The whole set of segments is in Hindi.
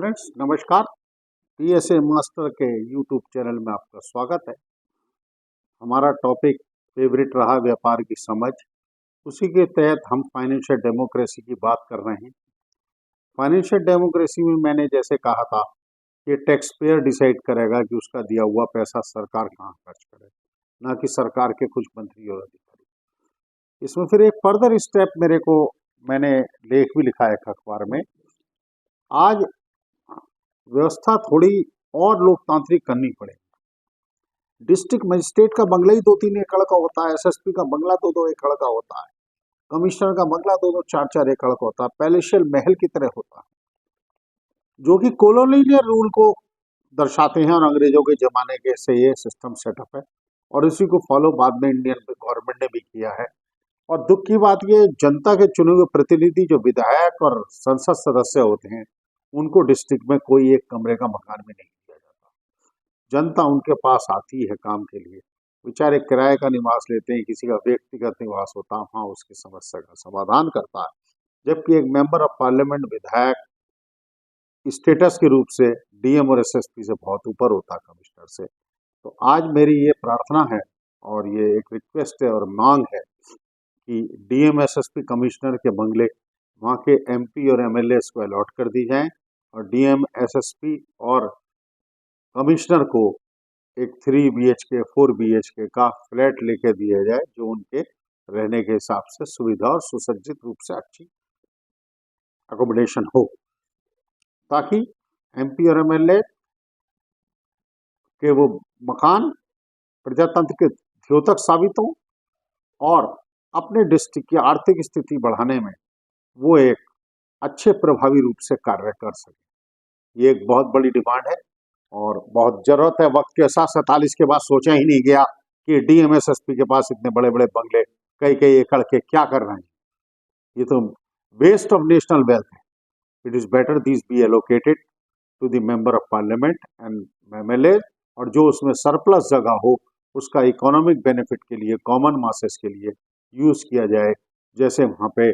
फ्रेंड्स नमस्कार। पीएसए मास्टर के यूट्यूब चैनल में आपका स्वागत है। हमारा टॉपिक फेवरेट रहा व्यापार की समझ। उसी के तहत हम फाइनेंशियल डेमोक्रेसी की बात कर रहे हैं। फाइनेंशियल डेमोक्रेसी में मैंने जैसे कहा था कि टैक्स पेयर डिसाइड करेगा कि उसका दिया हुआ पैसा सरकार कहाँ खर्च करे, ना कि सरकार के कुछ मंत्री और अधिकारी। इसमें फिर एक फर्दर स्टेप मैंने लेख भी लिखा है एक अखबार में। आज व्यवस्था थोड़ी और लोकतांत्रिक करनी पड़ेगी। डिस्ट्रिक्ट मजिस्ट्रेट का बंगला ही 2-3 एकड़ का होता है, एसएसपी का बंगला 2-2 एकड़ का होता है, कमिश्नर का बंगला 2-2 4-4 एकड़ का होता है, पैलेशियल महल की तरह होता है, जो कि कॉलोनियल रूल को दर्शाते हैं और अंग्रेजों के जमाने के से ये सिस्टम सेटअप है और इसी को फॉलो बाद में इंडियन गवर्नमेंट ने भी किया है। और दुख की बात ये, जनता के चुने हुए प्रतिनिधि जो विधायक और संसद सदस्य होते हैं उनको डिस्ट्रिक्ट में कोई एक कमरे का मकान भी नहीं दिया जाता। जनता उनके पास आती है काम के लिए, बेचारे किराए का निवास लेते हैं, किसी का व्यक्तिगत निवास होता है, वहाँ उसकी समस्या का समाधान करता है। जबकि एक मेंबर ऑफ पार्लियामेंट विधायक स्टेटस के रूप से डीएम और एसएसपी से बहुत ऊपर होता है, कमिश्नर से। तो आज मेरी ये प्रार्थना है और ये एक रिक्वेस्ट है और मांग है कि डीएम एसएसपी कमिश्नर के बंगले वहाँ के एमपी और एमएलए को अलॉट कर दी जाए और डीएम एसएसपी और कमिश्नर को एक 3 BHK 4 BHK का फ्लैट लेके दिया जाए, जो उनके रहने के हिसाब से सुविधा और सुसज्जित रूप से अच्छी अकोमोडेशन हो, ताकि एमपी और एमएलए के वो मकान प्रजातंत्र के द्योतक साबित हो और अपने डिस्ट्रिक्ट की आर्थिक स्थिति बढ़ाने में वो एक अच्छे प्रभावी रूप से कार्य कर सके। ये एक बहुत बड़ी डिमांड है और बहुत जरूरत है। वक्त के साथ 47 के बाद सोचा ही नहीं गया कि डीएमएसएसपी के पास इतने बड़े बड़े बंगले कई एकड़ के क्या कर रहे हैं। ये तो वेस्ट ऑफ नेशनल वेल्थ है। It is better this be allocated to the member of parliament and MLA, और जो उसमें सरप्लस जगह हो उसका इकोनॉमिक बेनिफिट के लिए, कॉमन मासेस के लिए यूज किया जाए। जैसे वहाँ पे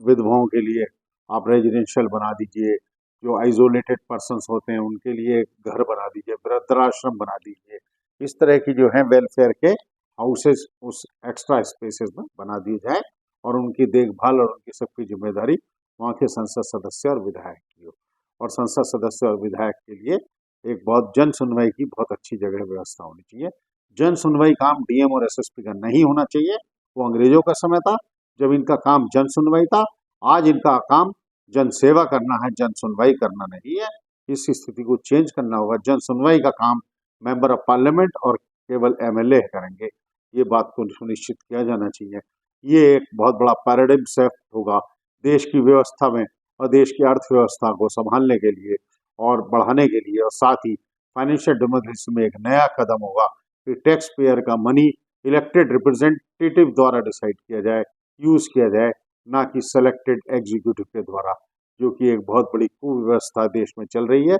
विधवाओं के लिए आप रेजिडेंशियल बना दीजिए, जो आइसोलेटेड पर्सन्स होते हैं उनके लिए घर बना दीजिए, वृद्धाश्रम बना दीजिए। इस तरह की जो है वेलफेयर के हाउसेस उस एक्स्ट्रा स्पेसेस में बना दिए जाए और उनकी देखभाल और उनकी सबकी जिम्मेदारी वहाँ के संसद सदस्य और विधायक की हो। और संसद सदस्य और विधायक के लिए एक बहुत जन सुनवाई की बहुत अच्छी जगह व्यवस्था होनी चाहिए। जन सुनवाई काम डीएम और एसएसपी का नहीं होना चाहिए। वो अंग्रेजों का समय था जब इनका काम जन सुनवाई था। आज इनका काम जन सेवा करना है, जन सुनवाई करना नहीं है। इस स्थिति को चेंज करना होगा। जन सुनवाई का काम मेंबर ऑफ पार्लियामेंट और केवल एमएलए करेंगे, ये बात को सुनिश्चित किया जाना चाहिए। ये एक बहुत बड़ा पैराडिग्म शिफ्ट होगा देश की व्यवस्था में और देश की अर्थव्यवस्था को संभालने के लिए और बढ़ाने के लिए, और साथ ही फाइनेंशियल डेमोक्रेसी में एक नया कदम होगा कि टैक्स पेयर का मनी इलेक्टेड रिप्रेजेंटेटिव द्वारा डिसाइड किया जाए, यूज किया जाए, ना कि सेलेक्टेड एग्जीक्यूटिव के द्वारा, जो कि एक बहुत बड़ी कुव्यवस्था देश में चल रही है।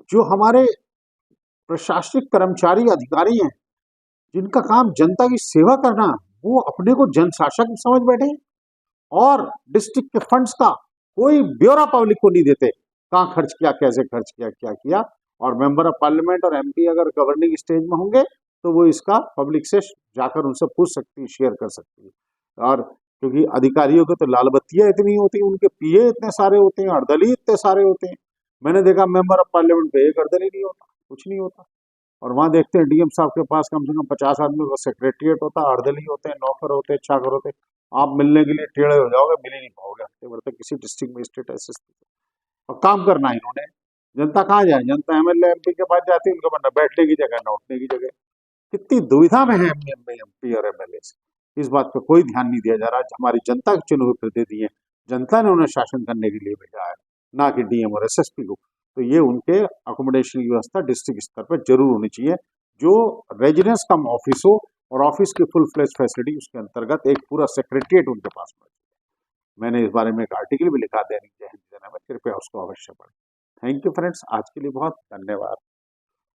जो हमारे प्रशासनिक कर्मचारी अधिकारी हैं जिनका काम जनता की सेवा करना, वो अपने को जनशासक समझ बैठे और डिस्ट्रिक्ट के फंड्स का कोई ब्यौरा पब्लिक को नहीं देते, कहाँ खर्च किया, कैसे खर्च किया, क्या किया। और मेंबर ऑफ पार्लियामेंट और एमपी अगर गवर्निंग स्टेज में होंगे तो वो इसका पब्लिक से जाकर उनसे पूछ सकती है, शेयर कर सकती है। और क्योंकि अधिकारियों के तो लाल बत्तियां इतनी होती हैं, उनके पीए इतने सारे होते हैं, अर्दली इतने सारे होते हैं। मैंने देखा मेंबर ऑफ पार्लियामेंट पे एक अर्दली नहीं होता, कुछ नहीं होता। और वहाँ देखते हैं डीएम साहब के पास कम से कम 50 आदमी का सेक्रेटरिएट होता है, अर्दली होते हैं, नौकर होते हैं, चाकर होते हैं। आप मिलने के लिए टेढ़े हो जाओगे, मिल ही नहीं पाओगे हफ्ते भर तक किसी डिस्ट्रिक्ट मजिस्ट्रेट एसएसपी। और काम करना है इन्होंने। जनता कहाँ जाए? जनता एमएलए एमपी के पास जाती है, उनके पास न बैठने की जगह न उठने की जगह। कितनी दुविधा में है एमपी और एमएलए। इस बात पे कोई ध्यान नहीं दिया जा रहा। हमारी जनता के चुने हुए प्रतिनिधि हैं, जनता ने उन्हें शासन करने के लिए भेजा है, ना कि डीएम और एसएसपी को। तो ये उनके अकोमोडेशन की व्यवस्था डिस्ट्रिक्ट स्तर पर जरूर होनी चाहिए, जो रेजिडेंस कम ऑफिस हो और ऑफिस की फुल फ्लेज फैसिलिटी उसके अंतर्गत एक पूरा सेक्रेटरिएट उनके पास होना चाहिए। मैंने इस बारे में एक आर्टिकल भी लिखा दैनिक जय हिंद में, कृपया उसको अवश्य पढ़ें। थैंक यू फ्रेंड्स, आज के लिए बहुत धन्यवाद।